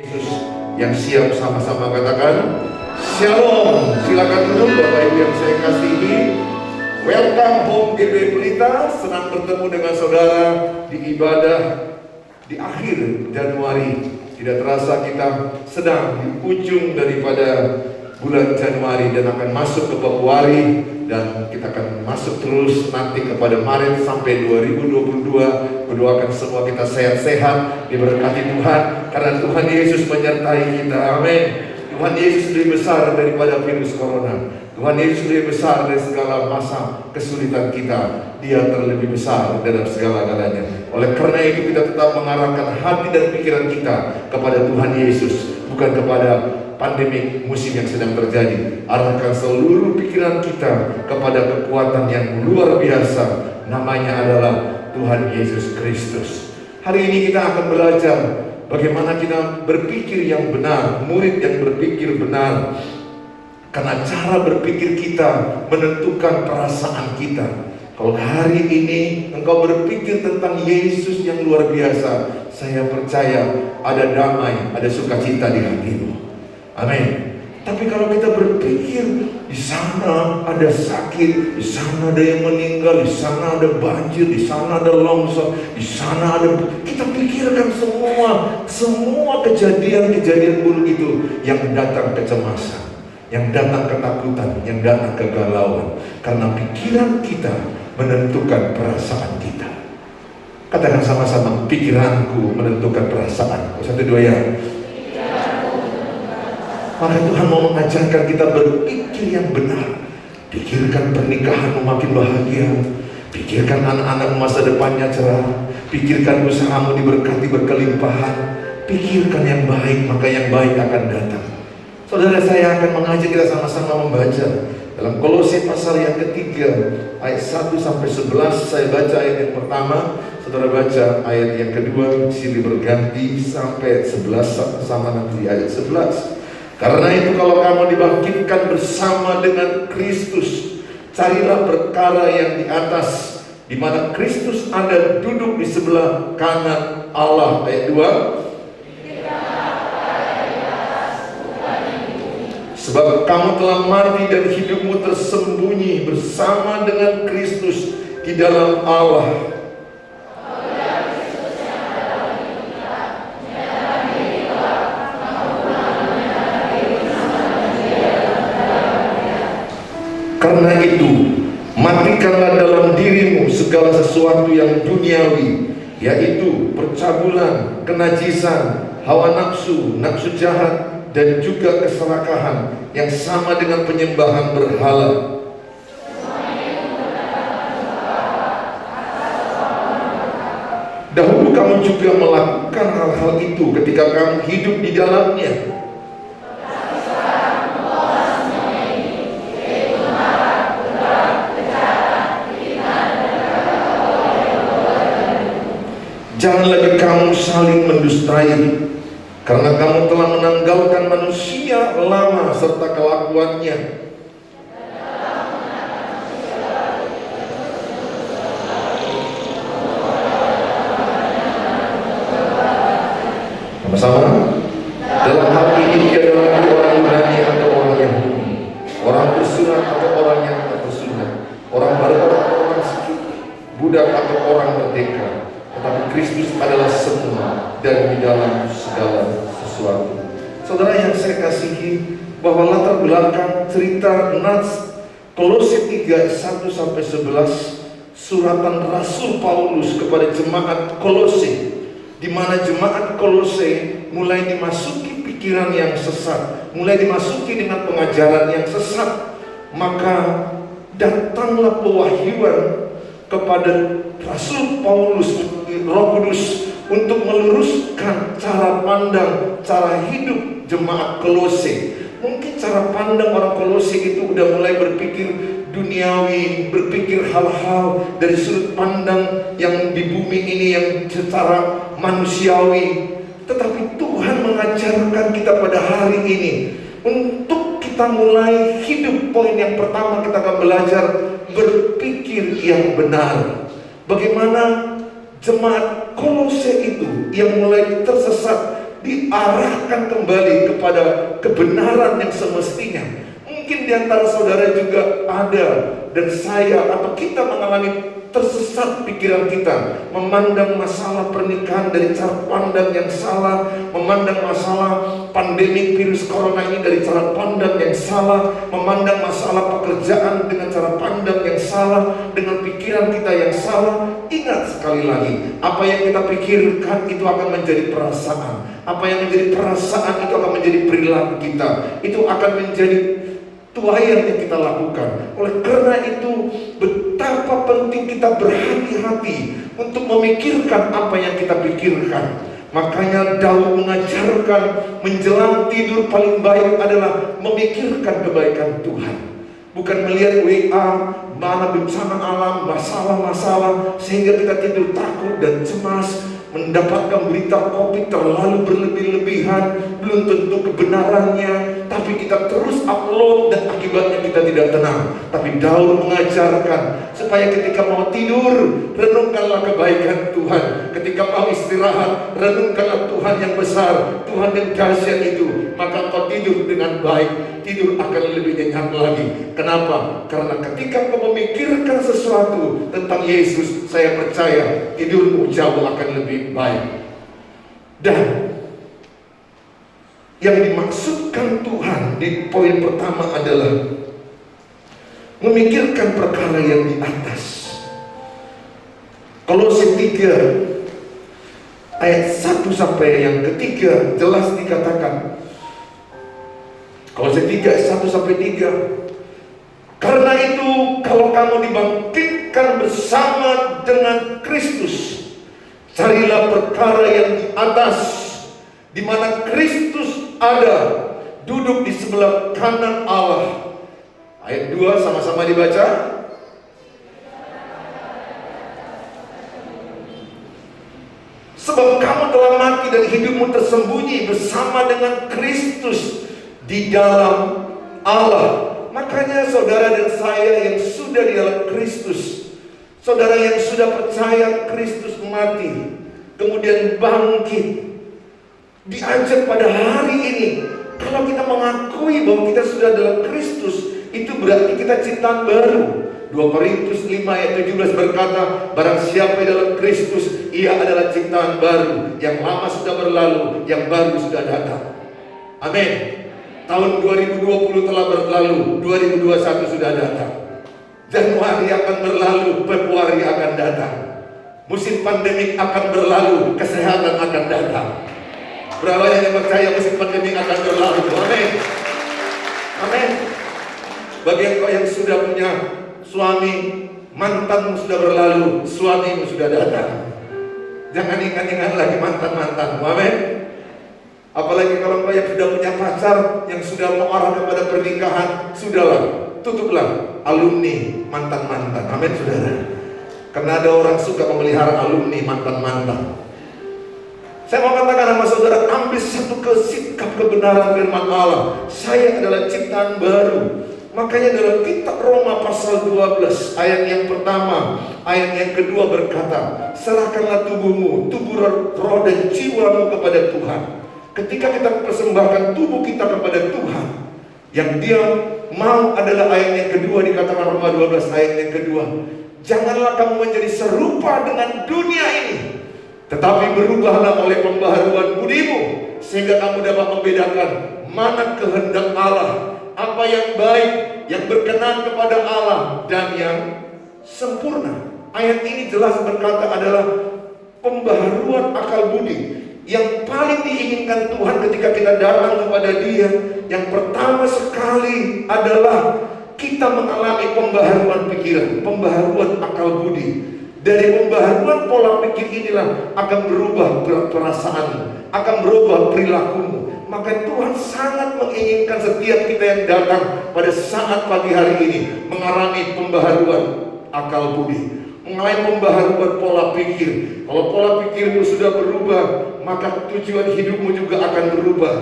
Yesus yang siap sama-sama katakan Shalom. Silakan duduk Bapak Ibu yang saya kasihi. Welcome home GBI Pelita. Senang bertemu dengan saudara di ibadah di akhir Januari. Tidak terasa kita sedang di ujung daripada bulan Januari dan akan masuk ke Februari, dan kita akan masuk terus nanti kepada Maret sampai 2022. Berdoakan semua kita sehat-sehat, diberkati Tuhan, karena Tuhan Yesus menyertai kita. Amin. Tuhan Yesus lebih besar daripada virus corona. Tuhan Yesus lebih besar dari segala masa kesulitan kita. Dia terlebih besar dalam segala-galanya. Oleh karena itu kita tetap mengarahkan hati dan pikiran kita kepada Tuhan Yesus, bukan kepada pandemi musim yang sedang terjadi. Arahkan seluruh pikiran kita kepada kekuatan yang luar biasa. Namanya adalah Tuhan Yesus Kristus. Hari ini kita akan belajar bagaimana kita berpikir yang benar, murid yang berpikir benar. Karena cara berpikir kita menentukan perasaan kita. Kalau hari ini engkau berpikir tentang Yesus yang luar biasa, saya percaya ada damai, ada sukacita di hatimu. Amin. Tapi kalau kita berpikir di sana ada sakit, di sana ada yang meninggal, di sana ada banjir, di sana ada longsor, di sana ada, kita pikirkan semua kejadian-kejadian buruk itu yang datang kecemasan, yang datang ketakutan, yang datang kegalauan. Karena pikiran kita menentukan perasaan kita. Katakan sama-sama, pikiranku menentukan perasaanku. 1, 2 ya. Maka Tuhan mau mengajarkan kita berpikir yang benar. Pikirkan pernikahanmu makin bahagia. Pikirkan anak-anakmu masa depannya cerah. Pikirkan usahamu diberkati berkelimpahan. Pikirkan yang baik, maka yang baik akan datang. Saudara, saya akan mengajak kita sama-sama membaca dalam Kolose pasal yang ketiga ayat 1 sampai 11. Saya baca ayat yang pertama, saudara baca ayat yang kedua, silih berganti sampai 11 sama nanti ayat 11. Karena itu kalau kamu dibangkitkan bersama dengan Kristus, carilah perkara yang di atas, di mana Kristus ada duduk di sebelah kanan Allah. Ayat 2. Sebab kamu telah mati dan hidupmu tersembunyi bersama dengan Kristus di dalam Allah. Karena itu, matikanlah dalam dirimu segala sesuatu yang duniawi, yaitu percabulan, kenajisan, hawa nafsu, nafsu jahat, dan juga keserakahan yang sama dengan penyembahan berhala. Dahulu kamu juga melakukan hal-hal itu ketika kamu hidup di dalamnya. Jangan lagi kamu saling mendustai, karena kamu telah menanggalkan manusia lama serta kelakuannya. Sama-sama. Dalam hal ini tiada lagi orang Yunani atau orang Yahudi, orang bersunat atau orang yang tak bersunat, orang barat atau orang Sikh, budak atau orang merdeka. Tetapi Kristus adalah semua dan di dalam segala sesuatu. Saudara yang saya kasihi, bahwa latar belakang cerita Nats Kolose 3 1 sampai 11, suratan Rasul Paulus kepada jemaat Kolose, di mana jemaat Kolose mulai dimasuki pikiran yang sesat, mulai dimasuki dengan pengajaran yang sesat. Maka datanglah pewahyuan kepada Rasul Paulus, Roh Kudus, untuk meluruskan cara pandang, cara hidup jemaat Kolose. Mungkin cara pandang orang Kolose itu udah mulai berpikir duniawi, berpikir hal-hal dari sudut pandang yang di bumi ini yang secara manusiawi. Tetapi Tuhan mengajarkan kita pada hari ini untuk kita mulai hidup. Poin yang pertama kita akan belajar berpikir yang benar. Bagaimana jemaat Kolose itu yang mulai tersesat diarahkan kembali kepada kebenaran yang semestinya. Mungkin di antara saudara juga ada, dan saya atau kita mengalami tersesat pikiran kita, memandang masalah pernikahan dari cara pandang yang salah, memandang masalah pandemi virus corona ini dari cara pandang yang salah, memandang masalah pekerjaan dengan cara pandang yang salah, dengan pikiran kita yang salah. Ingat sekali lagi, apa yang kita pikirkan itu akan menjadi perasaan, apa yang menjadi perasaan itu akan menjadi perilaku kita, itu akan menjadi tuayan yang kita lakukan. Oleh karena itu, betapa penting kita berhati-hati untuk memikirkan apa yang kita pikirkan. Makanya Daud mengajarkan menjelang tidur paling baik adalah memikirkan kebaikan Tuhan. Bukan melihat WA, mana bencana alam, masalah-masalah, sehingga kita tidur takut dan cemas, mendapatkan berita COVID terlalu berlebih-lebihan, belum tentu kebenarannya, tapi kita terus upload dan akibatnya kita tidak tenang. Tapi Daud mengajarkan supaya ketika mau tidur, renungkanlah kebaikan Tuhan. Ketika mau istirahat, renungkanlah Tuhan yang besar, Tuhan yang dahsyat itu. Maka engkau tidur dengan baik, tidur akan lebih nyenyak lagi. Kenapa? Karena ketika kau memikirkan sesuatu tentang Yesus, saya percaya tidurmu jauh akan lebih baik. Dan yang dimaksudkan Tuhan di poin pertama adalah memikirkan perkara yang di atas. Kolose 3 ayat 1 sampai yang ketiga jelas dikatakan. Kolose 3 ayat 1 sampai 3. Karena itu kalau kamu dibangkitkan bersama dengan Kristus, carilah perkara yang di atas, di mana Kristus ada, duduk di sebelah kanan Allah. Ayat 2 sama-sama dibaca. Sebab kamu telah mati dan hidupmu tersembunyi bersama dengan Kristus di dalam Allah. Makanya saudara dan saya yang sudah di dalam Kristus, saudara yang sudah percaya Kristus mati, kemudian bangkit, diajak pada hari ini. Kalau kita mengakui bahwa kita sudah dalam Kristus, itu berarti kita ciptaan baru. 2 Korintus 5 ayat 17 berkata, barang siapa dalam Kristus, ia adalah ciptaan baru. Yang lama sudah berlalu, yang baru sudah datang. Amin. Tahun 2020 telah berlalu, 2021 sudah datang. Januari akan berlalu, Februari akan datang. Musim pandemik akan berlalu, kesehatan akan datang. Berapa yang percaya musim pandemik akan berlalu? Amin. Amin. Bagi engkau yang sudah punya suami, mantanmu sudah berlalu, suamimu sudah datang. Jangan ingat-ingat lagi mantan-mantanmu. Amin. Apalagi kalau engkau yang sudah punya pacar, yang sudah mengarah kepada pernikahan, sudahlah, tutuplah alumni mantan-mantan. Amin, saudara. Karena ada orang suka memelihara alumni mantan-mantan. Saya mau katakan sama saudara, ambil satu sikap kebenaran firman Allah. Saya adalah ciptaan baru. Makanya dalam kitab Roma pasal 12 ayat yang pertama, ayat yang kedua berkata, serahkanlah tubuhmu, tubuh roh dan jiwamu kepada Tuhan. Ketika kita persembahkan tubuh kita kepada Tuhan, yang Dia mau adalah ayat yang kedua, dikatakan Roma 12 ayat yang kedua, janganlah kamu menjadi serupa dengan dunia ini, tetapi berubahlah oleh pembaharuan budimu, sehingga kamu dapat membedakan mana kehendak Allah, apa yang baik, yang berkenan kepada Allah, dan yang sempurna. Ayat ini jelas berkata adalah pembaharuan akal budi. Yang paling diinginkan Tuhan ketika kita datang kepada Dia, yang pertama sekali adalah kita mengalami pembaharuan pikiran, pembaharuan akal budi. Dari pembaharuan pola pikir inilah akan berubah perasaanmu, akan berubah perilakumu. Maka Tuhan sangat menginginkan setiap kita yang datang pada saat pagi hari ini mengalami pembaharuan akal budi, mengalami pembaharuan pola pikir. Kalau pola pikirmu sudah berubah, maka tujuan hidupmu juga akan berubah.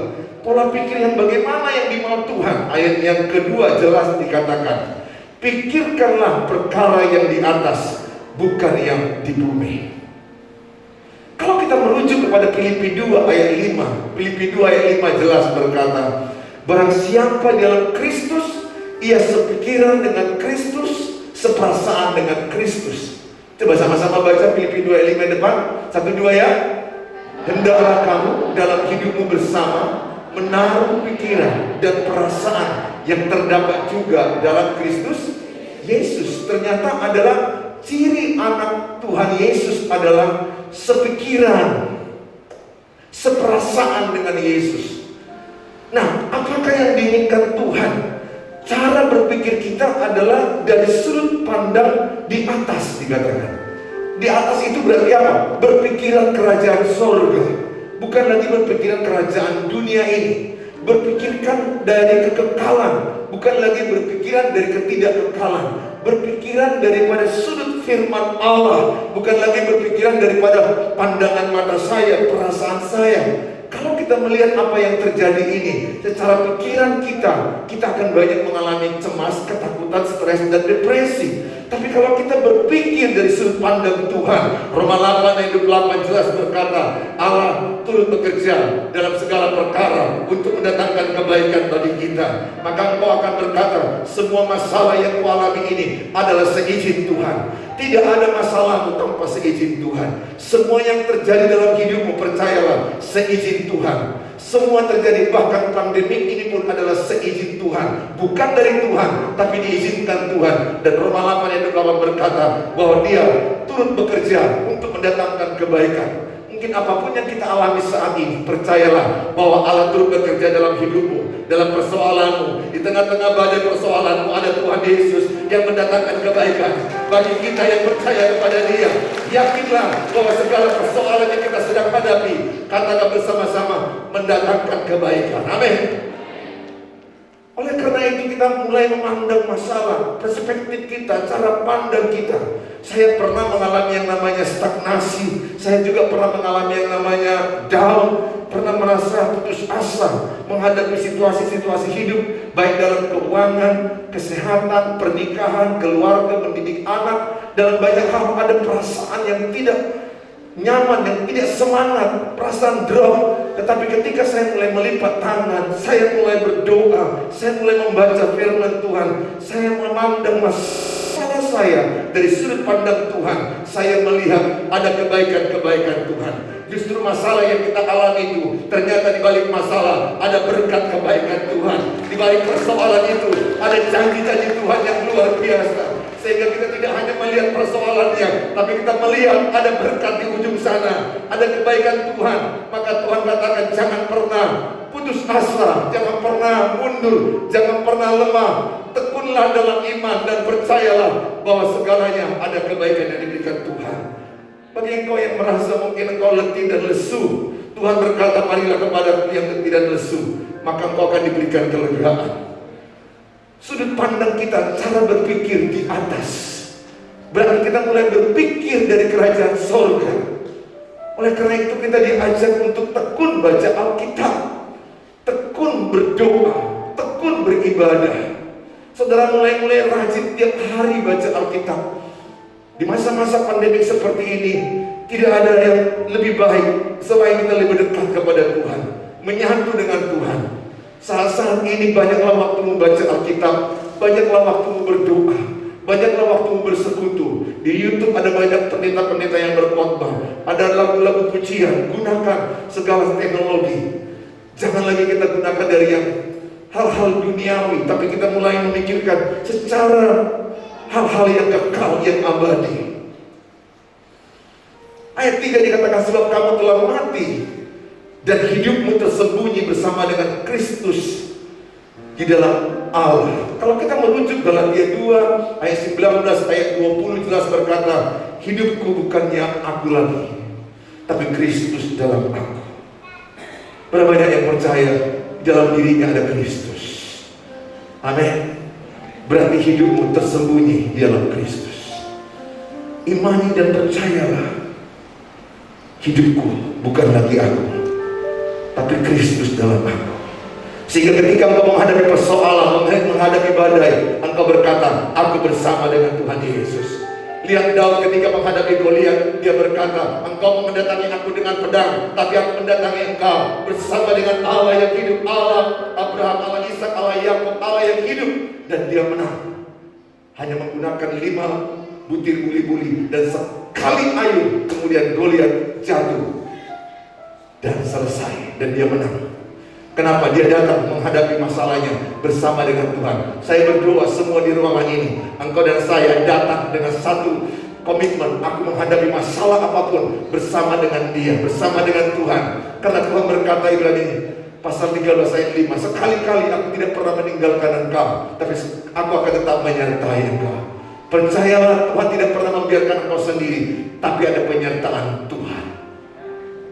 Pola pikir yang bagaimana yang dimau Tuhan? Ayat yang kedua jelas dikatakan, pikirkanlah perkara yang di atas, bukan yang di bumi. Kalau kita merujuk kepada Filipi 2 ayat 5, Filipi 2 ayat 5 jelas berkata, barang siapa di dalam Kristus, ia sepikiran dengan Kristus, seperasaan dengan Kristus. Coba sama-sama baca Filipi 2 ayat 5 depan. 1, 2 ya. Hendaklah kamu dalam hidupmu bersama menaruh pikiran dan perasaan yang terdapat juga dalam Kristus Yesus. Ternyata adalah ciri anak Tuhan Yesus adalah sepikiran, seperasaan dengan Yesus. Nah, apakah yang diinginkan Tuhan? Cara berpikir kita adalah dari sudut pandang di atas, dikatakan. Di atas itu berarti apa? Berpikiran kerajaan sorga. Bukan lagi berpikiran kerajaan dunia ini. Berpikirkan dari kekekalan, bukan lagi berpikiran dari ketidakkekalan. Berpikiran daripada sudut firman Allah, bukan lagi berpikiran daripada pandangan mata saya, perasaan saya. Kalau kita melihat apa yang terjadi ini, secara pikiran kita akan banyak mengalami cemas, ketakutan, stres, dan depresi. Tapi kalau kita berpikir dari sudut pandang Tuhan, Roma 8 ayat 28 jelas berkata, Allah turut bekerja dalam segala perkara untuk mendatangkan kebaikan bagi kita. Maka engkau akan berkata, semua masalah yang kau alami ini adalah seizin Tuhan. Tidak ada masalahmu tanpa seizin Tuhan. Semua yang terjadi dalam hidupmu, percayalah, seizin Tuhan. Semua terjadi, bahkan pandemik ini pun adalah seizin Tuhan. Bukan dari Tuhan, tapi diizinkan Tuhan. Dan Roma 8 ayat 28 berkata bahwa Dia turut bekerja untuk mendatangkan kebaikan. Mungkin apapun yang kita alami saat ini, percayalah bahwa Allah turut bekerja dalam hidupmu, dalam persoalanmu. Di tengah-tengah badai persoalanmu ada Tuhan Yesus yang mendatangkan kebaikan. Bagi kita yang percaya kepada Dia, yakinlah bahwa segala persoalan yang kita sedang hadapi, katakan bersama-sama, mendatangkan kebaikan. Amin. Oleh karena itu kita mulai memandang masalah, perspektif kita, cara pandang kita. Saya pernah mengalami yang namanya stagnasi. Saya juga pernah mengalami yang namanya down. Pernah merasa putus asa menghadapi situasi-situasi hidup, baik dalam keuangan, kesehatan, pernikahan, keluarga, mendidik anak. Dalam banyak hal ada perasaan yang tidak nyaman, yang tidak semangat, perasaan drop. Tetapi ketika saya mulai melipat tangan, saya mulai berdoa, saya mulai membaca firman Tuhan, saya memandang masalah saya dari sudut pandang Tuhan, saya melihat ada kebaikan-kebaikan Tuhan. Justru masalah yang kita alami itu, ternyata di balik masalah ada berkat kebaikan Tuhan. Di balik persoalan itu ada janji-janji Tuhan yang luar biasa. Sehingga kita tidak hanya melihat persoalannya, tapi kita melihat ada berkat di ujung sana, ada kebaikan Tuhan. Maka Tuhan katakan, jangan pernah putus asa, jangan pernah mundur, jangan pernah lemah. Tekunlah dalam iman dan percayalah bahwa segalanya ada kebaikan yang diberikan Tuhan. Bagi engkau yang merasa mungkin engkau letih dan lesu, Tuhan berkata, marilah kepada yang letih dan lesu, maka engkau akan diberikan kelegaan. Sudut pandang kita, cara berpikir di atas, berarti kita mulai berpikir dari kerajaan sorga. Oleh karena itu kita diajak untuk tekun baca Alkitab, tekun berdoa, tekun beribadah. Saudara mulai rajin tiap hari baca Alkitab. Di masa-masa pandemi seperti ini, tidak ada yang lebih baik selain kita lebih dekat kepada Tuhan, menyatu dengan Tuhan. Saat ini banyaklah waktumu baca Alkitab, banyaklah waktumu berdoa, banyaklah waktumu bersekutu. Di YouTube ada banyak pendeta-pendeta yang berkhotbah, ada lagu-lagu pujian. Gunakan segala teknologi. Jangan lagi kita gunakan dari yang hal-hal duniawi, tapi kita mulai memikirkan secara hal-hal yang kekal, yang abadi. Ayat 3 dikatakan, sebab kamu telah mati dan hidupmu tersembunyi bersama dengan Kristus di dalam Allah. Kalau kita merujuk Galatia 2 ayat 19 ayat 20 jelas berkata, hidupku bukannya aku lagi, tapi Kristus dalam aku. Berapa banyak yang percaya dalam dirinya ada Kristus? Amin. Berarti hidupmu tersembunyi di dalam Kristus. Imani dan percayalah, hidupku bukan lagi aku, tapi Kristus dalam aku. Sehingga ketika engkau menghadapi persoalan, menghadapi badai, engkau berkata, aku bersama dengan Tuhan Yesus. Lihat Daud ketika menghadapi Goliat, dia berkata, engkau mendatangi aku dengan pedang, tapi aku mendatangi engkau bersama dengan Allah yang hidup, Allah Abraham, Allah Ishak, Allah Yakub, Allah yang hidup. Dan dia menang. Hanya menggunakan 5 butir buli-buli dan sekali ayun, kemudian Goliat jatuh dan selesai, dan dia menang. Kenapa? Dia datang menghadapi masalahnya bersama dengan Tuhan. Saya berdoa semua di ruangan ini, engkau dan saya datang dengan satu komitmen, aku menghadapi masalah apapun bersama dengan Dia, bersama dengan Tuhan. Karena Tuhan berkata, Ibrani pasal 13 ayat 5, sekali-kali aku tidak pernah meninggalkan engkau, tapi aku akan tetap menyertai engkau. Percayalah, Tuhan tidak pernah membiarkan engkau sendiri, tapi ada penyertaan Tuhan.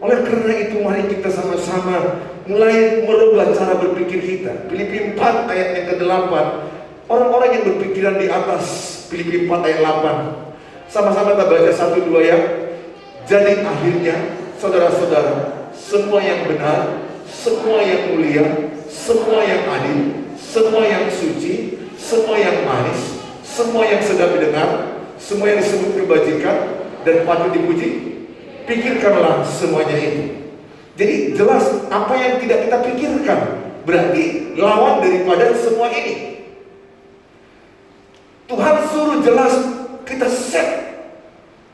Oleh karena itu, mari kita sama-sama mulai merubah cara berpikir kita. Filipi 4 ayat yang ke-8. Orang-orang yang berpikiran di atas, Filipi 4 ayat 8. Sama-sama kita baca 1-2 ya. Jadi akhirnya, saudara-saudara, semua yang benar, semua yang mulia, semua yang adil, semua yang suci, semua yang manis, semua yang sedap didengar, semua yang disebut kebajikan dan patut dipuji, pikirkanlah semuanya itu. Jadi jelas apa yang tidak kita pikirkan berarti lawan daripada semua ini. Tuhan suruh jelas kita set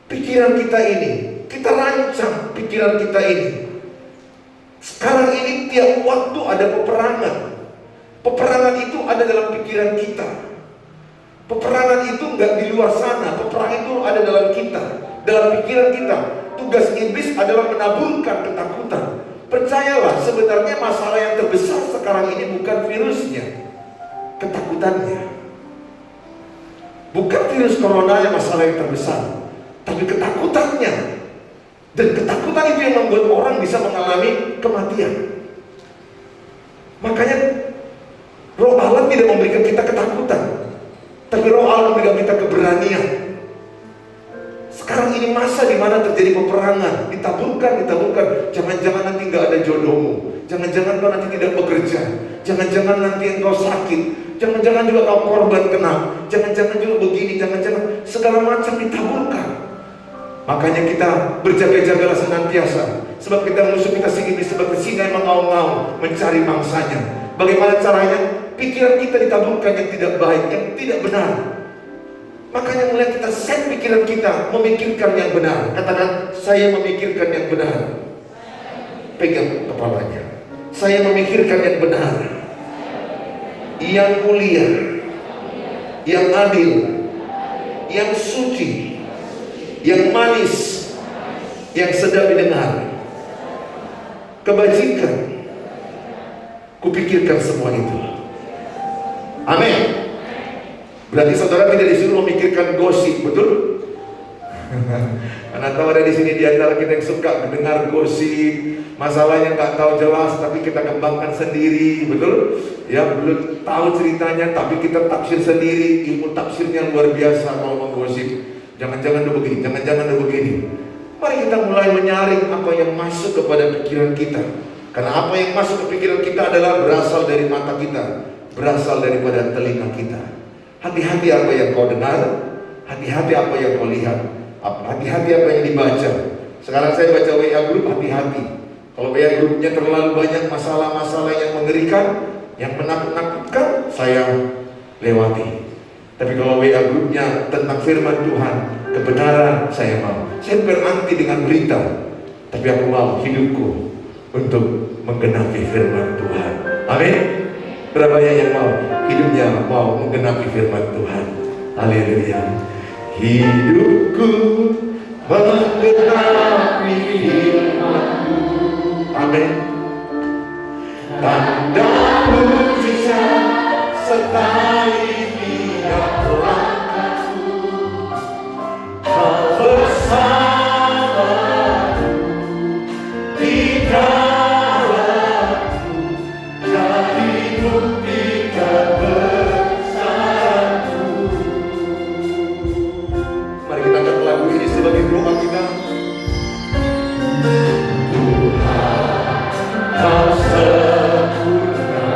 pikiran kita ini, kita rancang pikiran kita ini. Sekarang ini tiap waktu ada peperangan. Peperangan itu ada dalam pikiran kita. Peperangan itu nggak di luar sana. Peperangan itu ada dalam kita, dalam pikiran kita. Tugas iblis adalah menaburkan ketakutan. Percayalah, sebenarnya masalah yang terbesar sekarang ini bukan virusnya, ketakutannya. Bukan virus corona yang masalah yang terbesar, tapi ketakutannya. Dan ketakutan itu yang membuat orang bisa mengalami kematian. Makanya Roh Allah tidak memberikan kita ketakutan, tapi Roh Allah memberikan kita keberanian. Sekarang ini masa di mana terjadi peperangan, ditaburkan. Jangan-jangan nanti nggak ada jodohmu, jangan-jangan kau nanti tidak bekerja, jangan-jangan nanti engkau sakit, jangan-jangan juga kau korban kena, jangan-jangan juga begini, jangan-jangan segala macam ditaburkan. Makanya kita berjaga-jagalah senantiasa, sebab kita musuh kita sini seperti singa yang mengaum-ngaum mencari mangsanya. Bagaimana caranya? Pikiran kita ditaburkan yang tidak baik, yang tidak benar. Makanya mulai kita set pikiran kita memikirkan yang benar. Katakan, saya memikirkan yang benar. Pegang kepalanya. Saya memikirkan yang benar, yang mulia, yang adil, yang suci, yang manis, yang sedap didengar, kebajikan. Kupikirkan semua itu. Amin. Berarti saudara tidak disuruh memikirkan gosip, betul? Karena tahu ada di sini di antara kita yang suka mendengar gosip, masalahnya nggak tahu jelas, tapi kita kembangkan sendiri, betul? Ya, belum tahu ceritanya, tapi kita tafsir sendiri, ilmu tafsirnya luar biasa kalau menggosip. Jangan-jangan udah begini, jangan-jangan udah begini. Mari kita mulai menyaring apa yang masuk kepada pikiran kita. Karena apa yang masuk ke pikiran kita adalah berasal dari mata kita, berasal daripada telinga kita. Hati-hati apa yang kau dengar, hati-hati apa yang kau lihat, hati-hati apa yang dibaca. Sekarang saya baca WA group, hati-hati. Kalau WA grupnya terlalu banyak masalah-masalah yang mengerikan, yang menakut-nakutkan, saya lewati. Tapi kalau WA grupnya tentang firman Tuhan, kebenaran, saya mau. Saya bukan anti dengan berita, tapi aku mau hidupku untuk menggenapi firman Tuhan. Amin. Berapa yang mau hidupnya mau menggenapi firman Tuhan? Haleluya. Hidupku menggenapi firman-Mu. Amin. Tanda mujizat sertai tiap langkahku, Kau bersamaku di dalamku, jadi buktikan bersamaku. Mari kita angkat lagu ini sebagai doa kita. Tuhan, Kau sempurna,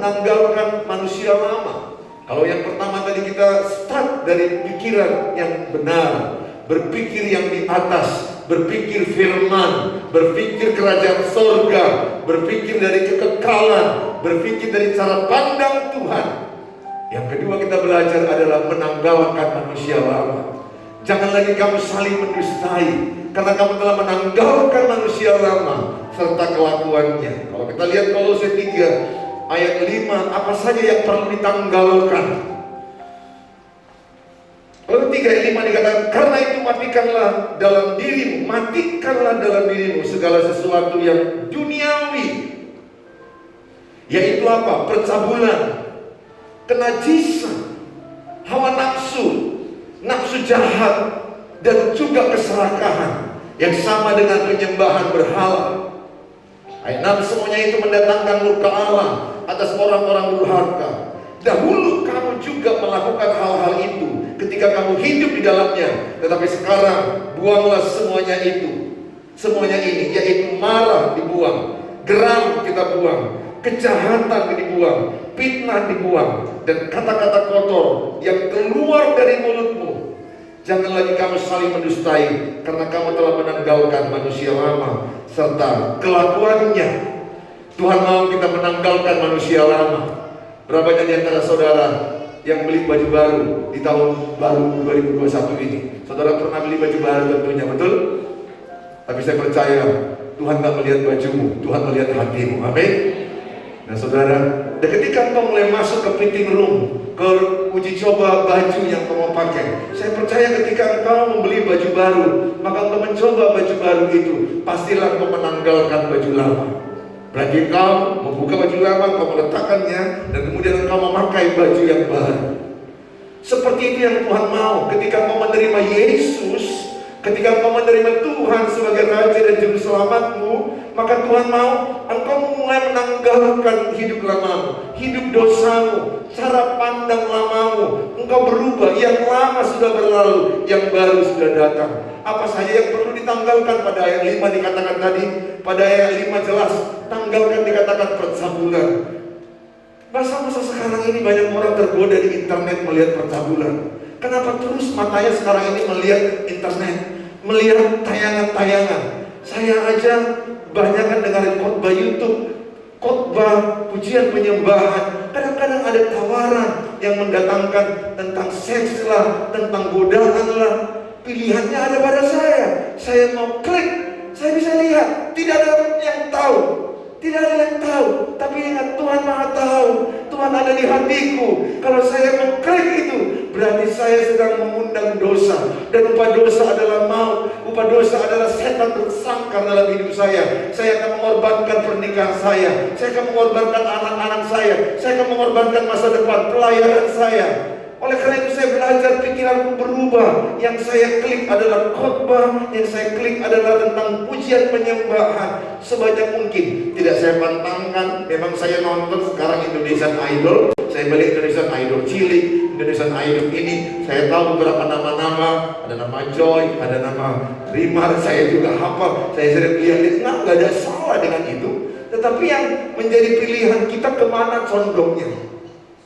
menanggalkan manusia lama. Kalau yang pertama tadi kita start dari pikiran yang benar, berpikir yang di atas, berpikir firman, berpikir kerajaan sorga, berpikir dari kekekalan, berpikir dari cara pandang Tuhan. Yang kedua kita belajar adalah menanggalkan manusia lama. Jangan lagi kamu saling mendustai, karena kamu telah menanggalkan manusia lama serta kelakuannya. Kalau kita lihat Kolose 3 ayat 5, apa saja yang perlu ditanggalkan? Kolose 3 ayat 5 dikatakan, karena itu matikanlah dalam dirimu segala sesuatu yang duniawi, yaitu apa? Percabulan, kenajisan, hawa nafsu, nafsu jahat, dan juga keserakahan yang sama dengan penyembahan berhala. Ayat 6, semuanya itu mendatangkan murka Allah atas orang-orang durhaka. Dahulu kamu juga melakukan hal-hal itu ketika kamu hidup di dalamnya, tetapi sekarang buanglah semuanya itu. Semuanya ini, yaitu marah dibuang, geram kita buang, kejahatan dibuang, fitnah dibuang, dan kata-kata kotor yang keluar dari mulutmu. Jangan lagi kamu saling mendustai, karena kamu telah menanggalkan manusia lama serta kelakuannya. Tuhan mau kita menanggalkan manusia lama. Berapa banyak di antara saudara yang beli baju baru di tahun baru 2021 ini? Saudara pernah beli baju baru tentunya, betul? Tapi saya percaya Tuhan tak melihat bajumu, Tuhan melihat hatimu. Amin. Nah saudara, dan ketika engkau mulai masuk ke fitting room, ke uji coba baju yang kau mau pakai, saya percaya ketika engkau membeli baju baru, maka engkau mencoba baju baru itu, pastilah engkau menanggalkan baju lama. Berarti engkau membuka baju lama, engkau meletakkannya, dan kemudian engkau memakai baju yang baru. Seperti itu yang Tuhan mau. Ketika engkau menerima Yesus, ketika engkau menerima Tuhan sebagai Raja dan Juru Selamatmu, maka Tuhan mau engkau mulai menanggalkan hidup lamamu, hidup dosamu, cara pandang lamamu. Engkau berubah, yang lama sudah berlalu, yang baru sudah datang. Apa saja yang perlu ditanggalkan? Pada ayat 5 dikatakan tadi, pada ayat 5 jelas, tanggalkan dikatakan percabulan. Masa-masa sekarang ini banyak orang tergoda di internet melihat percabulan. Kenapa terus matanya sekarang ini melihat internet, melihat tayangan-tayangan? Saya aja banyak kan dengerin khotbah YouTube, khotbah pujian penyembahan. Kadang-kadang ada tawaran yang mendatangkan tentang seks lah, tentang godaan lah. Pilihannya ada pada saya. Saya mau klik, saya bisa lihat. Tidak ada yang tahu, tidak ada yang tahu. Tapi ingat, Tuhan Maha tahu. Tuhan ada di hatiku. Kalau saya mengklik itu, berarti saya sedang mengundang dosa. Dan upah dosa adalah maut. Upah dosa adalah setan bersangkar dalam hidup saya. Saya akan mengorbankan pernikahan saya. Saya akan mengorbankan anak-anak saya. Saya akan mengorbankan masa depan pelayanan saya. Oleh karena itu saya belajar, pikiranku berubah. Yang saya klik adalah khotbah, yang saya klik adalah tentang pujian penyembahan sebanyak mungkin. Tidak saya pantangkan. Memang saya nonton sekarang Indonesian Idol. Saya beli Indonesian Idol cilik, Indonesian Idol ini. Saya tahu beberapa nama-nama. Ada nama Joy, ada nama Rimar. Saya juga hafal. Saya sering lihat, nggak ada salah dengan itu. Tetapi yang menjadi pilihan kita kemana condongnya.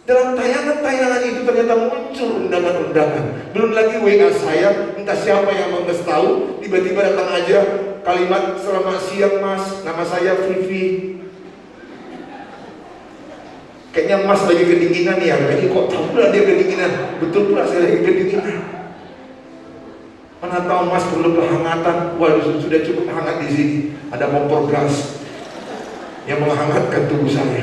Dalam tayangan-tayangan itu ternyata muncul undangan-undangan. Belum lagi WA saya, entah siapa yang menges tahu, tiba-tiba datang aja kalimat, selamat siang mas, nama saya Vivi. Kayaknya mas lagi kedinginan ya, kayaknya kok tahu pula dia kedinginan. Betul pula saya lagi kedinginan. Mana tahu mas perlu kehangatan. Waduh, sudah cukup hangat di sini. Ada kompor gas yang menghangatkan tubuh saya.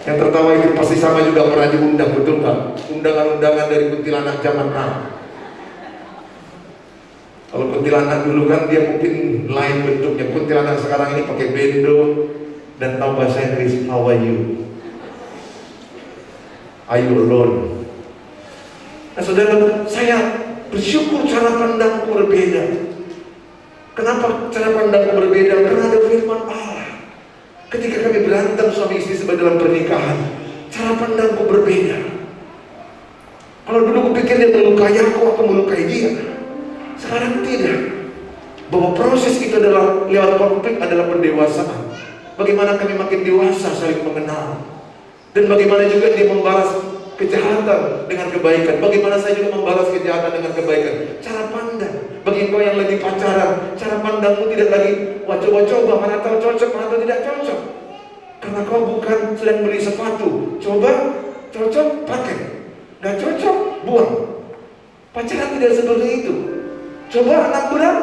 Yang tertawa itu pasti sama juga pernah diundang, betul nggak? Undangan-undangan dari kuntilanak zaman now. Kalau kuntilanak dulu kan dia mungkin lain bentuknya. Kuntilanak sekarang ini pakai bendo dan tahu bahasa Inggris. How are you? Are you alone? Nah saudara, saya bersyukur cara pandangku berbeda. Kenapa cara pandangku berbeda? Karena ada firman Allah. Ketika kami berantem suami istri sebagai dalam pernikahan, cara pandangku berbeda. Kalau dulu aku pikir dia melukai aku melukai dia. Sekarang tidak. Bahwa proses itu adalah lewat konflik adalah pendewasaan. Bagaimana kami makin dewasa saling mengenal. Dan bagaimana juga dia membalas kejahatan dengan kebaikan. Bagaimana saya juga membalas kejahatan dengan kebaikan. Cara pandang. Bagi engkau yang lagi pacaran, cara pandangmu tidak lagi coba-coba, mana tahu cocok, mana tahu tidak cocok. Karena kau bukan sedang beli sepatu. Coba, cocok, pakai. Gak cocok, buang. Pacaran tidak seperti itu. Coba anak berat,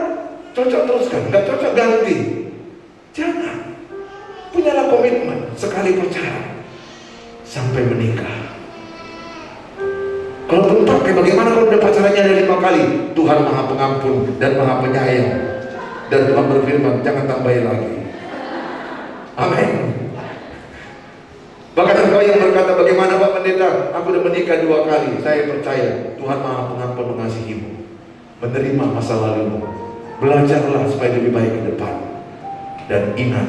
cocok teruskan. Gak cocok, ganti. Jangan. Punyalah komitmen sekali pacaran sampai menikah. Kalau belum pakai, bagaimana kalau udah pacarannya ada 5 kali? Tuhan Maha Pengampun dan Maha Penyayang. Dan Tuhan berfirman, jangan tambahin lagi. Amin. Bahkan engkau yang berkata, bagaimana Pak Pendeta? Aku udah menikah 2 kali. Saya percaya Tuhan Maha Pengampun mengasihimu, menerima masa lalumu. Belajarlah supaya lebih baik ke depan. Dan ingat,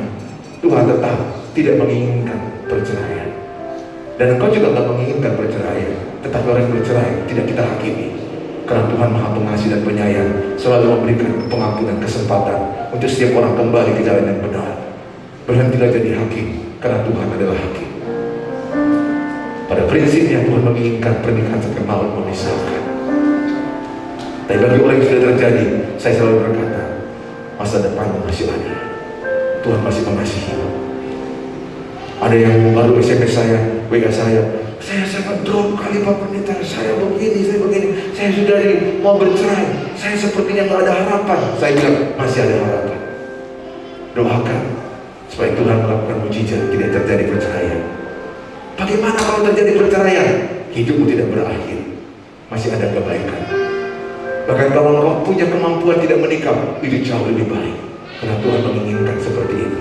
Tuhan tetap tidak menginginkan perceraian. Dan engkau juga tidak menginginkan perceraian. Tetapi orang yang bercerai tidak kita hakimi. Karena Tuhan Maha Pengasih dan Penyayang selalu memberikan pengampunan, kesempatan untuk setiap orang kembali ke jalan yang benar. Berhentilah jadi hakim, karena Tuhan adalah hakim. Pada prinsipnya Tuhan menginginkan pernikahan sampai maut memisahkan. Tapi bagi orang yang sudah terjadi, saya selalu berkata, masa depan masih ada. Tuhan masih mengasihi. Ada yang baru SMS saya, WA saya sangat drop kali Pak Pendeta, saya begini, saya sudah mau bercerai, saya sepertinya nggak ada harapan. Saya bilang, masih ada harapan. Doakan supaya Tuhan melakukan mujizat, tidak terjadi perceraian. Bagaimana kalau terjadi perceraian? Hidupmu tidak berakhir, masih ada kebaikan. Bahkan kalau engkau punya kemampuan tidak menikah, itu jauh lebih baik, karena Tuhan menginginkan seperti itu.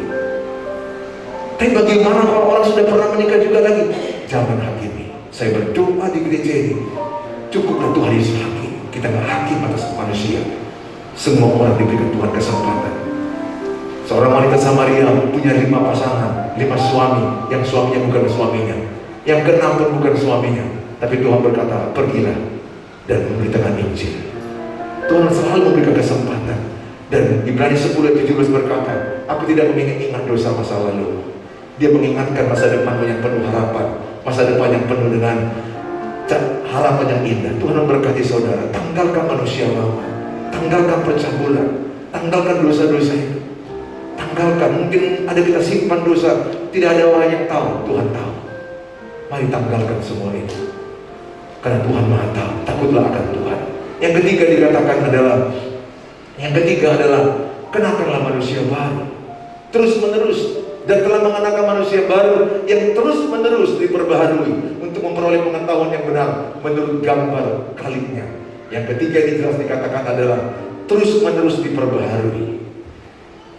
Tapi bagaimana kalau orang sudah pernah menikah juga lagi? Jangan hakimi. Saya berdoa di gereja ini, cukuplah Tuhan Yesus hakim. Kita nggak hakim atas manusia. Semua orang diberikan Tuhan kesempatan. Seorang wanita Samaria punya 5 pasangan, 5 suami, yang suaminya bukan suaminya, yang ke-6 pun bukan suaminya. Tapi Tuhan berkata, pergilah dan memberitakan Injil. Tuhan selalu memberikan kesempatan. Dan Ibrani 10:17 berkata, aku tidak mengingat dosa masa lalu. Dia mengingatkan masa depan yang penuh harapan, masa depan yang penuh dengan harapan yang indah. Tuhan memberkati saudara. Tanggalkan manusia lama, tanggalkan pencabulan, tanggalkan dosa-dosa itu. Tanggalkan. Mungkin ada kita simpan dosa, tidak ada orang yang tahu. Tuhan tahu. Mari tanggalkan semua itu, karena Tuhan Maha tahu. Takutlah akan Tuhan. Yang ketiga adalah kenakanlah manusia baru terus menerus, dan telah mengenakan manusia baru yang terus menerus diperbaharui untuk memperoleh pengetahuan yang benar menurut gambar Kaliknya. Yang ketiga ini jelas dikatakan adalah terus menerus diperbaharui.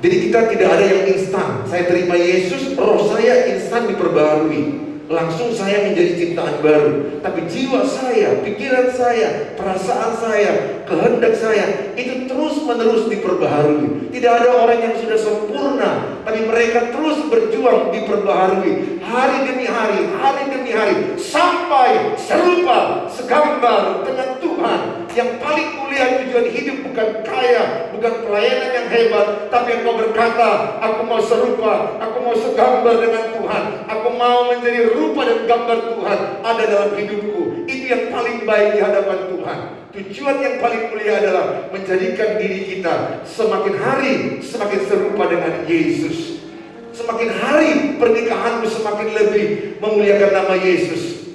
Jadi kita tidak ada yang instan. Saya terima Yesus, roh saya instan diperbaharui, langsung saya menjadi ciptaan baru. Tapi jiwa saya, pikiran saya, perasaan saya, kehendak saya itu terus menerus diperbaharui. Tidak ada orang yang sudah sempurna, tapi mereka terus berjuang diperbaharui hari demi hari, sampai serupa, segambar dengan Tuhan. Yang paling mulia tujuan hidup bukan kaya, bukan pelayanan yang hebat, tapi engkau berkata, aku mau serupa, aku mau segambar dengan Tuhan, aku mau menjadi rupa dan gambar Tuhan ada dalam hidupku. Itu yang paling baik di hadapan Tuhan. Tujuan yang paling mulia adalah menjadikan diri kita semakin hari semakin serupa dengan Yesus. Semakin hari pernikahanmu semakin lebih memuliakan nama Yesus.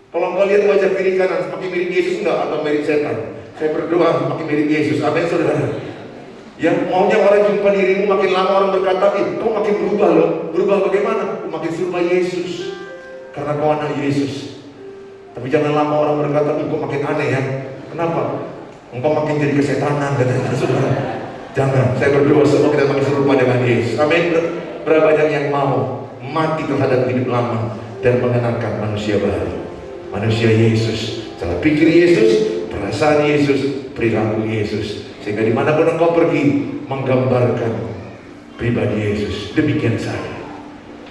Kalau engkau lihat wajah kiri kanan semakin mirip Yesus enggak, atau mirip setan? Saya berdoa semakin mirip Yesus. Amin saudara. Yang maunya orang jumpa dirimu makin lama orang berkata, kau makin berubah loh. Berubah bagaimana? Makin serupa Yesus, karena kau anak Yesus. Tapi jangan lama orang berkata, kau makin aneh ya. Kenapa? Engkau makin jadi kesetanan, katanya saudara. Jangan. Saya berdoa semua kita makin serupa dengan Yesus. Amin. Berapa banyak yang mau mati terhadap hidup lama dan mengenakan manusia baru, manusia Yesus, cara pikir Yesus, perasaan Yesus, perilaku Yesus, sehingga dimanapun engkau pergi menggambarkan pribadi Yesus. Demikian saya.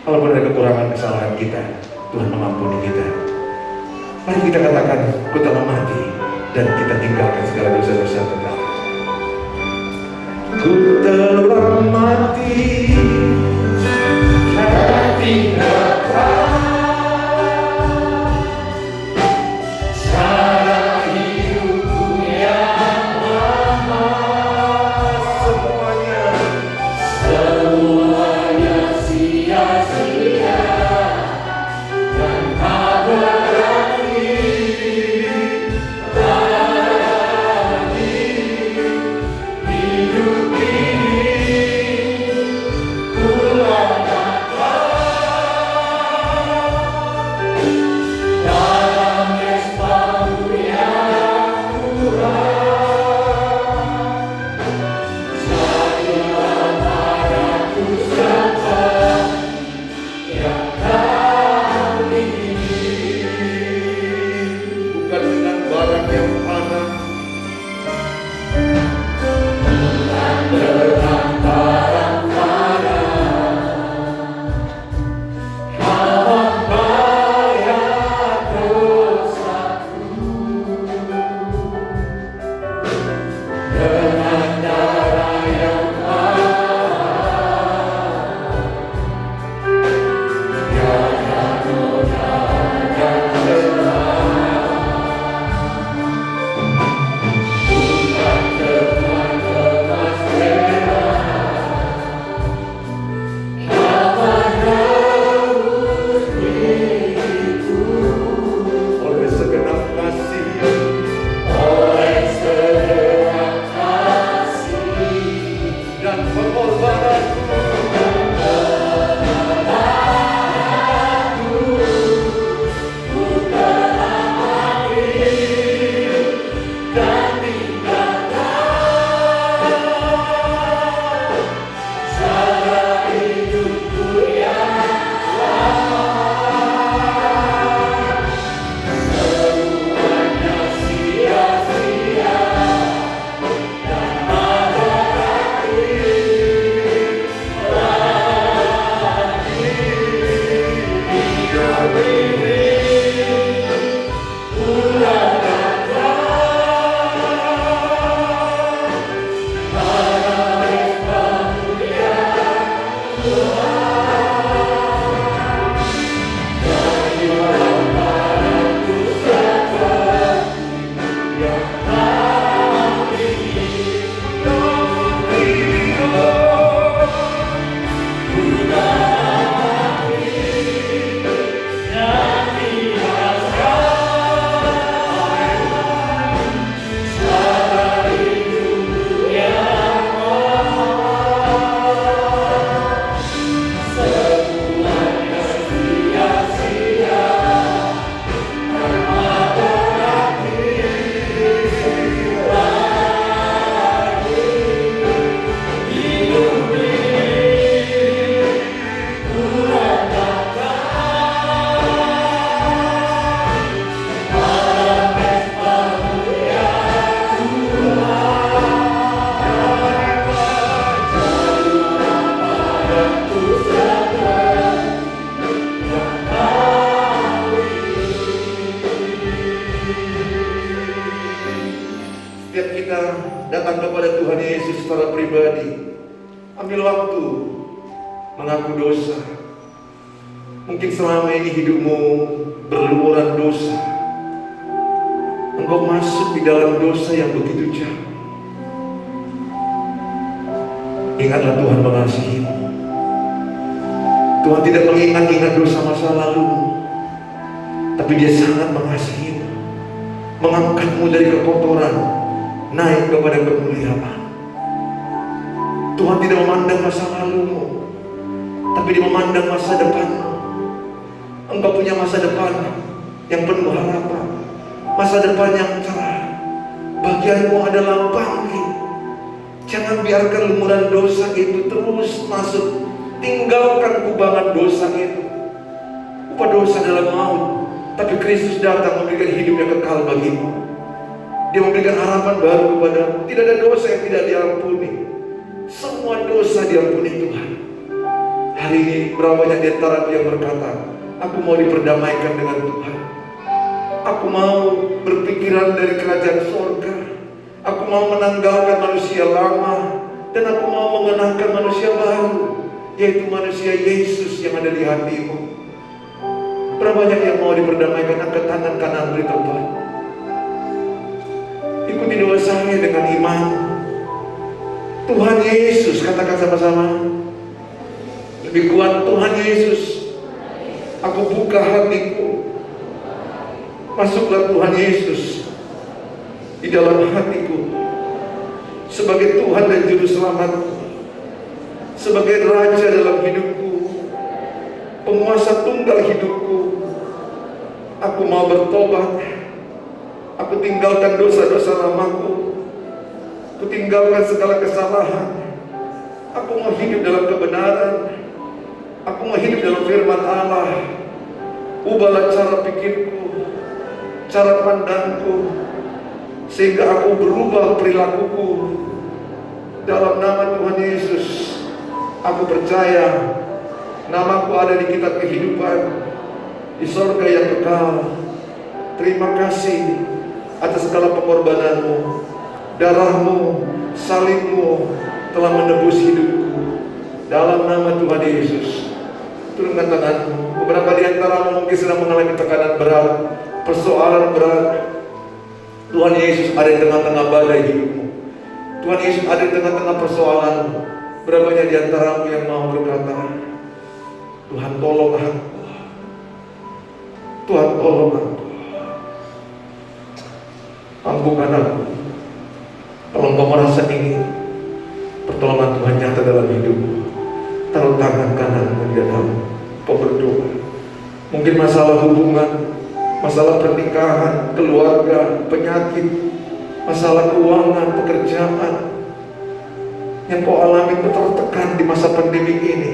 Kalaupun ada kekurangan kesalahan kita, Tuhan mengampuni kita. Mari kita katakan, ku telah mati dan kita tinggalkan segala dosa-dosa kita. Ku telah mati datang kepada Tuhan Yesus secara pribadi, ambil waktu mengaku dosa. Mungkin selama ini hidupmu berlumuran dosa, engkau masuk di dalam dosa yang begitu jauh. Ingatlah Tuhan mengasihimu. Tuhan tidak mengingat-ingat dosa masa lalu, tapi Dia sangat mengasihimu, mengangkatmu dari kekotoran naik kepada kemuliaan. Tuhan tidak memandang masa lalumu, tapi Dia memandang masa depanmu. Engkau punya masa depan yang penuh harapan, masa depan yang cerah. Bagianmu adalah bangkit. Jangan biarkan lumuran dosa itu terus masuk. Tinggalkan kubangan dosa itu. Upah dosa adalah maut, tapi Kristus datang memberikan hidup yang kekal bagimu. Dia memberikan harapan baru kepadamu. Tidak ada dosa yang tidak diampuni. Semua dosa diampuni Tuhan. Hari ini berapa banyak di antara yang berkata, aku mau diperdamaikan dengan Tuhan. Aku mau berpikiran dari kerajaan sorga. Aku mau menanggalkan manusia lama, dan aku mau mengenakan manusia baru. yaitu manusia Yesus yang ada di hatimu. Berapa banyak yang mau diperdamaikan, angkat tangan kanan beri tempat. Ikuti doa saya dengan iman. Tuhan Yesus, katakan sama-sama. Lebih kuat, Tuhan Yesus, aku buka hatiku. Masuklah Tuhan Yesus di dalam hatiku sebagai Tuhan dan Juru Selamatku, sebagai Raja dalam hidupku, penguasa tunggal hidupku. Aku mau bertobat. Aku tinggalkan dosa-dosa lamaku. Aku tinggalkan segala kesalahan. Aku mau hidup dalam kebenaran. Aku mau hidup dalam firman Allah. Ubahlah cara pikirku, cara pandangku, sehingga aku berubah perilakuku. Dalam nama Tuhan Yesus, aku percaya namaku ada di kitab kehidupan di sorga yang kekal. Terima kasih atas segala pengorbananmu. Darahmu, salibmu telah menebus hidupku. Dalam nama Tuhan Yesus, turunkan tanganmu. Beberapa di antaramu mungkin sedang mengalami tekanan berat, persoalan berat. Tuhan Yesus ada di tengah-tengah badai hidupmu. Tuhan Yesus ada di tengah-tengah persoalanmu. Berapa banyak di antaramu yang mau berkata, Tuhan tolong aku, Tuhan tolong aku, ampunkan aku. Kalau engkau merasa ingin pertolongan Tuhan nyata dalam hidupmu, taruh tangan kananmu di dalam kau berdoa. Mungkin masalah hubungan, masalah pernikahan, keluarga, penyakit, masalah keuangan, pekerjaan yang kau alami tertekan di masa pandemi ini.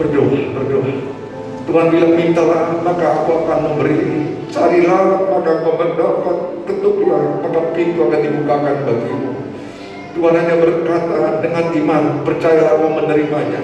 Berdoa, berdoa. Tuhan bilang, mintalah maka aku akan memberi, carilah maka kau mendapat, ketuklah maka pintu akan dibukakan bagimu. Tuhan hanya berkata, dengan iman percayalah kau menerimanya.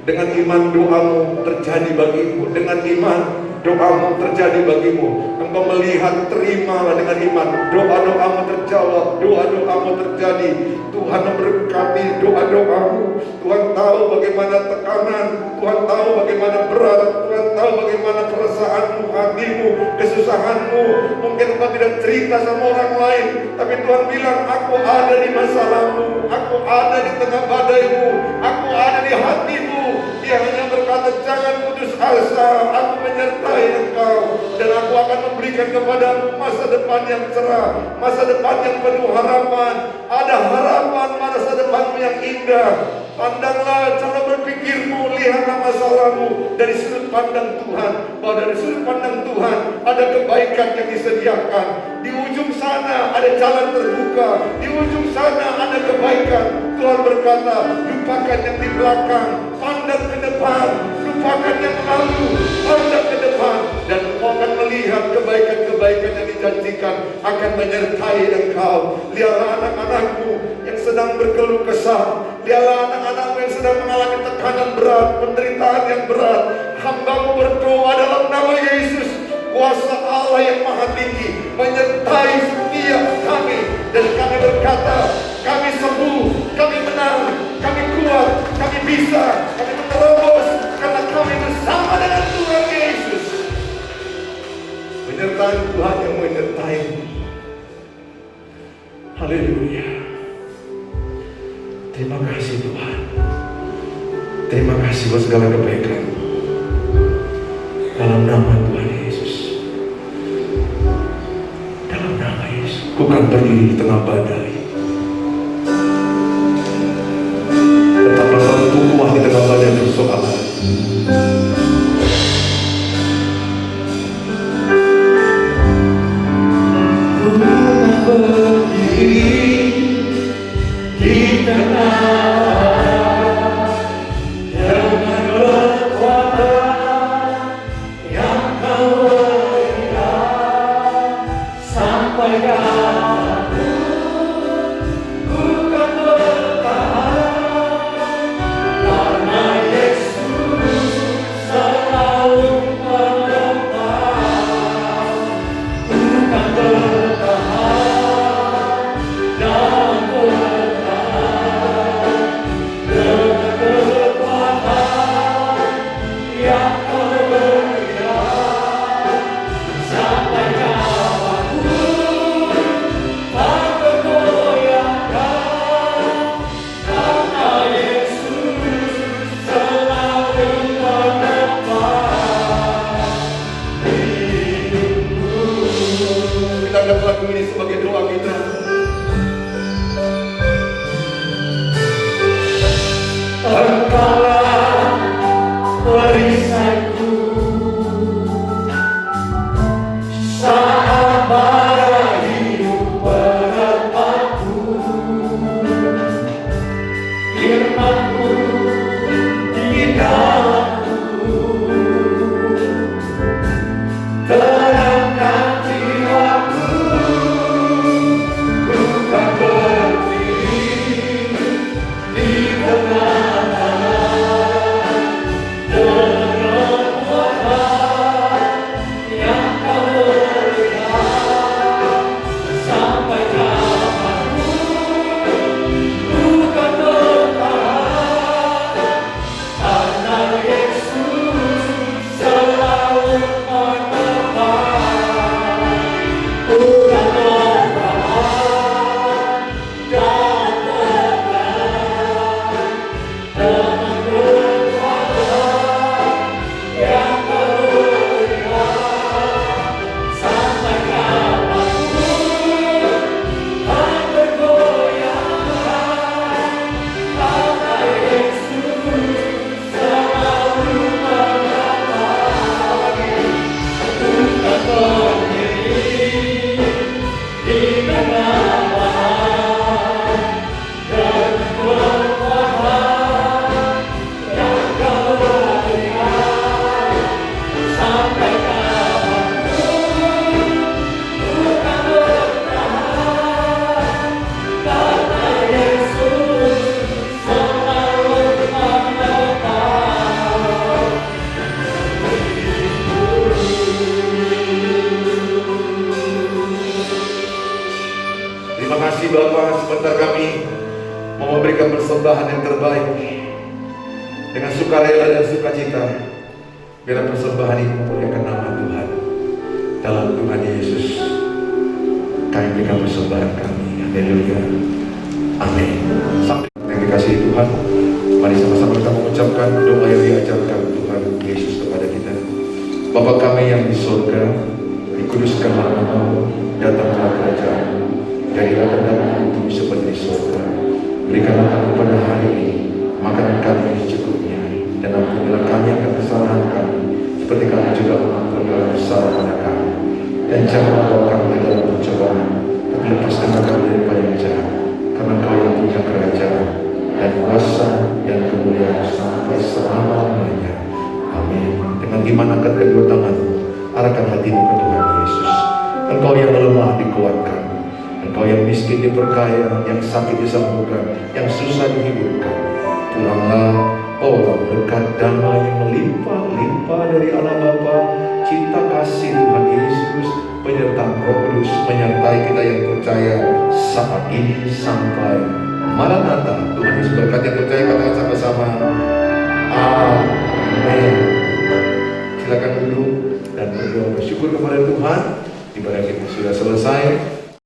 Dengan iman doamu terjadi bagimu. Dengan iman doamu terjadi bagimu. Engkau melihat, terimalah dengan iman. Doa-doamu terjawab, doa-doamu terjadi. Tuhan memberkati doa-doamu. Tuhan tahu bagaimana tekanan, Tuhan tahu bagaimana berat, Tuhan tahu bagaimana perasaanmu, hatimu, kesusahanmu. Mungkin engkau tidak cerita sama orang lain, tapi Tuhan bilang, aku ada di masalahmu, aku ada di tengah badaimu, aku ada di hatimu. Dia hanya berkata, jangan putus asa, aku menyertai engkau, dan aku akan memberikan kepadamu masa depan yang cerah, masa depan yang penuh harapan. Ada harapan masa depanmu yang indah. Pandanglah cara berpikirmu, lihatlah masalahmu dari sudut pandang Tuhan. Bahwa dari sudut pandang Tuhan ada kebaikan yang disediakan. Di ujung sana ada jalan terbuka, di ujung sana ada kebaikan. Tuhan berkata, lupakan yang di belakang, pandang ke depan. Lupakan yang lalu, pandang ke depan, dan engkau akan melihat kebaikan-kebaikan yang dijanjikan akan menyertai engkau. Lihatlah anak-anakmu yang sedang berkeluh kesah. Lihatlah anak-anakmu yang sedang mengalami tekanan berat, penderitaan yang berat. Hamba-Mu berdoa dalam nama Yesus, kuasa Allah yang maha tinggi menyertai setiap kami, dan kami berkata, kami sembuh, kami menang, kami kuat, kami bisa, kami menerobos, karena kami bersama dengan Tuhan Yesus. Menyertai Tuhan yang menyertai. Haleluya. Terima kasih Tuhan. Terima kasih buat segala kebaikan. Dalam nama Tuhan Yesus. Dalam nama Yesus. Bukan berdiri di tengah badai. Tetaplah bertumbuh di tengah badai persoalan. Berdiri di tengah dengan kekuatan yang Kau berikan sampai kapanpun ku kan bertahan, karena Yesus selalu menyertai. Ku kan bertahan dan bertahan dengan kekuatan angkat lagu ini sebagai doa kita. Engkaulah perisaiku saat bara hidup beratku. Firman-Mu di dalamku terangkan jiwaku. Ku tak berdiri di tengah Bapa, sebentar kami mau memberikan persembahan yang terbaik dengan sukarela dan sukacita. Biar persembahan ini memuliakan nama Tuhan. Dalam Tuhan Yesus kami berikan persembahan kami. Haleluya. Amin. Sampai yang dikasihi Tuhan, mari sama-sama kita mengucapkan doa yang diajarkan Tuhan Yesus kepada kita. Bapa kami yang di surga, dikuduskanlah nama-Mu, datanglah kerajaan-Mu. Jadilah kehendakmu seperti di surga. Berikanlah kami pada hari ini makanan kami secukupnya, dan ampunilah kami akan kesalahan kami, seperti kami juga mengampuni dalam kesalahan pada kami. Dan jangan bawa kami dalam pencobaan, tapi lepaskanlah kami daripada yang jahat. Karena Engkau yang punya kerajaan dan kuasa dan kemuliaan sampai selama-lamanya. Amin. Dengan iman angkat kedua tanganmu, arahkan hatimu ke Tuhan Yesus. Engkau yang lemah dikuatkan, Engkau yang miskin diperkaya, yang sakit disembuhkan, yang susah dihiburkan. Pulanglah, bawa berkat damai yang melimpah-limpah dari Allah Bapa, cinta kasih Tuhan Yesus, penyertaan Roh Kudus menyertai kita yang percaya saat ini sampai Maranatha. Tuhan Yesus berkati yang percaya, katakan sama-sama amin. Silakan duduk dan berdoa bersyukur kepada Tuhan. Ibadah kita sudah selesai.